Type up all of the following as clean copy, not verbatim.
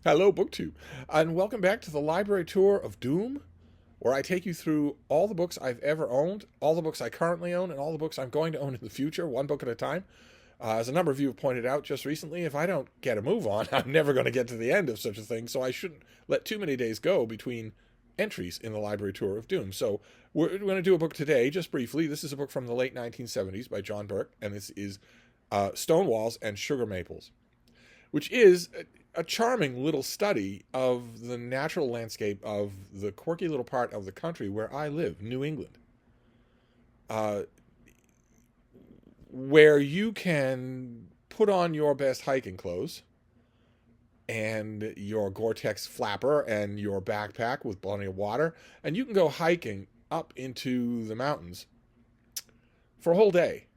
Hello, BookTube, and welcome back to the library tour of Doom, where I take you through all the books I've ever owned, all the books I currently own, and all the books I'm going to own in the future, one book at a time. As a number of you have pointed out just recently, if I don't get a move on, I'm never going to get to the end of such a thing, so I shouldn't let too many days go between entries in the library tour of Doom. So we're going to do a book today, just briefly. This is a book from the late 1970s by John Burke, and this is Stone Walls and Sugar Maples, which is a charming little study of the natural landscape of the quirky little part of the country where I live, New England, uh, where you can put on your best hiking clothes and your Gore-Tex flapper and your backpack with plenty of water, and you can go hiking up into the mountains for a whole day.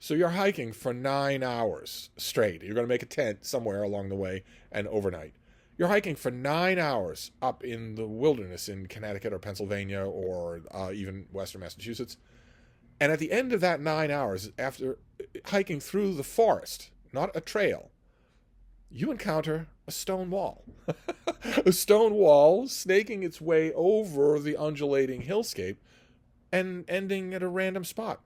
So you're hiking for 9 hours straight. You're going to make a tent somewhere along the way and overnight. You're hiking for 9 hours up in the wilderness in Connecticut or Pennsylvania or even Western Massachusetts. And at the end of that 9 hours, after hiking through the forest, not a trail, you encounter a stone wall. A stone wall snaking its way over the undulating hillscape and ending at a random spot.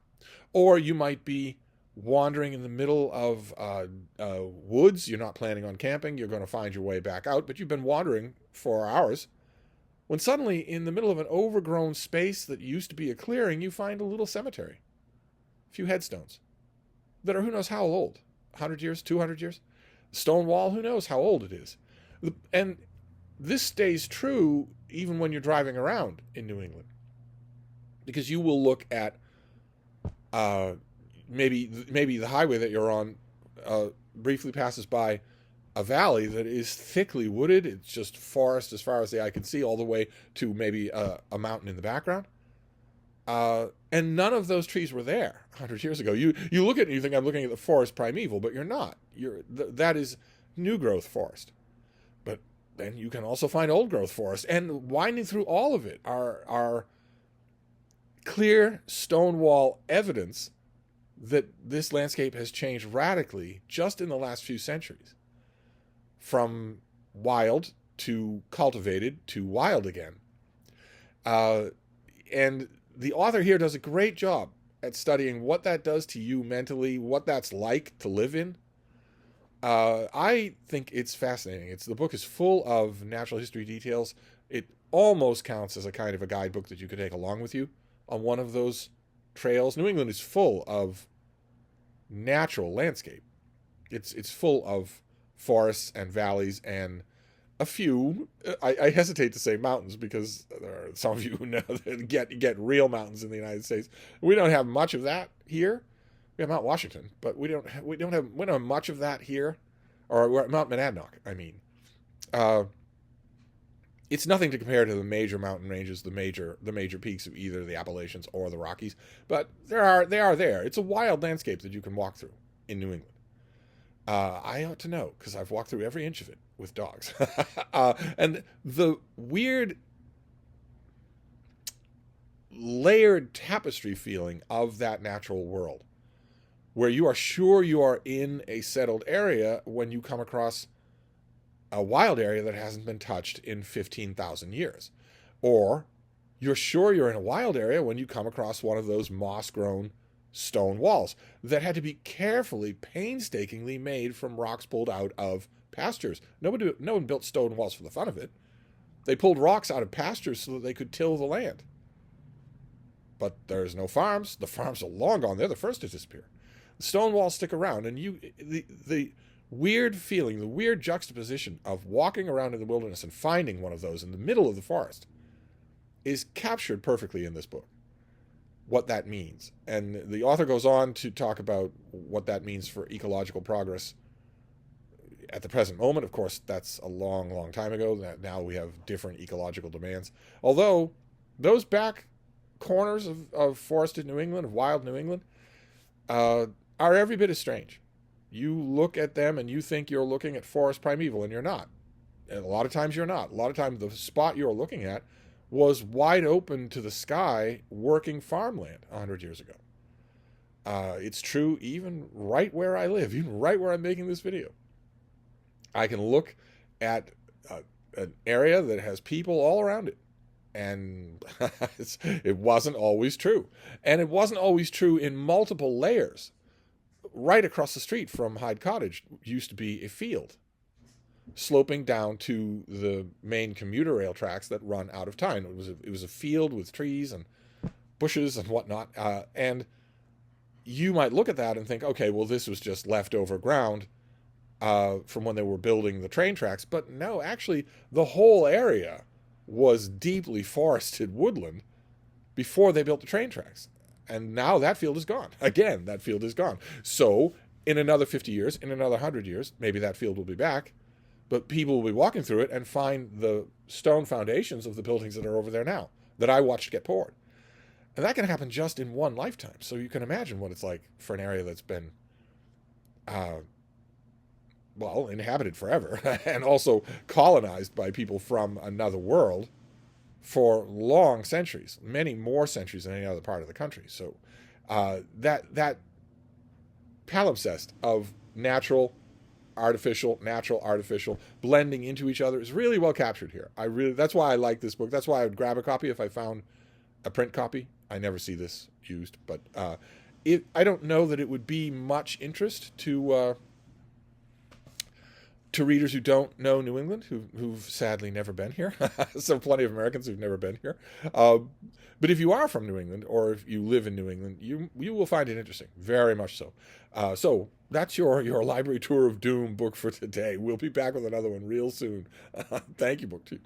Or you might be wandering in the middle of woods. You're not planning on camping. You're going to find your way back out, but you've been wandering for hours. When suddenly, in the middle of an overgrown space that used to be a clearing, you find a little cemetery. A few headstones that are who knows how old. 100 years, 200 years? Stone wall, who knows how old it is. And this stays true even when you're driving around in New England. Because you will look at maybe the highway that you're on briefly passes by a valley that is thickly wooded. It's just forest as far as the eye can see, all the way to maybe a mountain in the background. And none of those trees were there 100 years ago. You look at it and you think I'm looking at the forest primeval, but you're not. That is new growth forest. But then you can also find old growth forest. And winding through all of it are clear stone wall evidence that this landscape has changed radically just in the last few centuries. From wild to cultivated to wild again. And the author here does a great job at studying what that does to you mentally, what that's like to live in. I think it's fascinating. The book is full of natural history details. It almost counts as a kind of a guidebook that you could take along with you on one of those trails. New England is full of natural landscape. It's full of forests and valleys and a few, I hesitate to say mountains because there are some of you who know that get real mountains in the United States. We don't have much of that here. We have Mount Washington, but we don't have much of that here, or Mount Monadnock. I mean, it's nothing to compare to the major mountain ranges, the major peaks of either the Appalachians or the Rockies, but they are there. It's a wild landscape that you can walk through in New England. I ought to know because I've walked through every inch of it with dogs. And the weird layered tapestry feeling of that natural world, where you are sure you are in a settled area when you come across a wild area that hasn't been touched in 15,000 years. Or you're sure you're in a wild area when you come across one of those moss-grown stone walls that had to be carefully, painstakingly made from rocks pulled out of pastures. No one built stone walls for the fun of it. They pulled rocks out of pastures so that they could till the land. But there's no farms. The farms are long gone. They're the first to disappear. The stone walls stick around, and the weird feeling, the weird juxtaposition of walking around in the wilderness and finding one of those in the middle of the forest is captured perfectly in this book. What that means. And the author goes on to talk about what that means for ecological progress at the present moment. Of course, that's a long, long time ago. Now we have different ecological demands. Although those back corners of forested New England, of wild New England, are every bit as strange. You look at them and you think you're looking at forest primeval, and you're not. And a lot of times you're not. A lot of times the spot you're looking at was wide open to the sky working farmland 100 years ago. It's true even right where I live, even right where I'm making this video. I can look at an area that has people all around it. And it wasn't always true. And it wasn't always true in multiple layers. Right across the street from Hyde Cottage used to be a field sloping down to the main commuter rail tracks that run out of town. It was a field with trees and bushes and whatnot. And you might look at that and think, okay, well, this was just leftover ground from when they were building the train tracks. But no, actually, the whole area was deeply forested woodland before they built the train tracks. And now that field is gone. Again, that field is gone. So in another 50 years, in another 100 years, maybe that field will be back. But people will be walking through it and find the stone foundations of the buildings that are over there now that I watched get poured. And that can happen just in one lifetime. So you can imagine what it's like for an area that's been, inhabited forever and also colonized by people from another world for long centuries, many more centuries than any other part of the country. So that palimpsest of natural, artificial, blending into each other is really well captured here. That's why I like this book. That's why I would grab a copy if I found a print copy. I never see this used, but I don't know that it would be much interest to readers who don't know New England, who've sadly never been here. So plenty of Americans who've never been here. But if you are from New England, or if you live in New England, you will find it interesting, very much so. So that's your Library Tour of Doom book for today. We'll be back with another one real soon. Thank you, BookTube.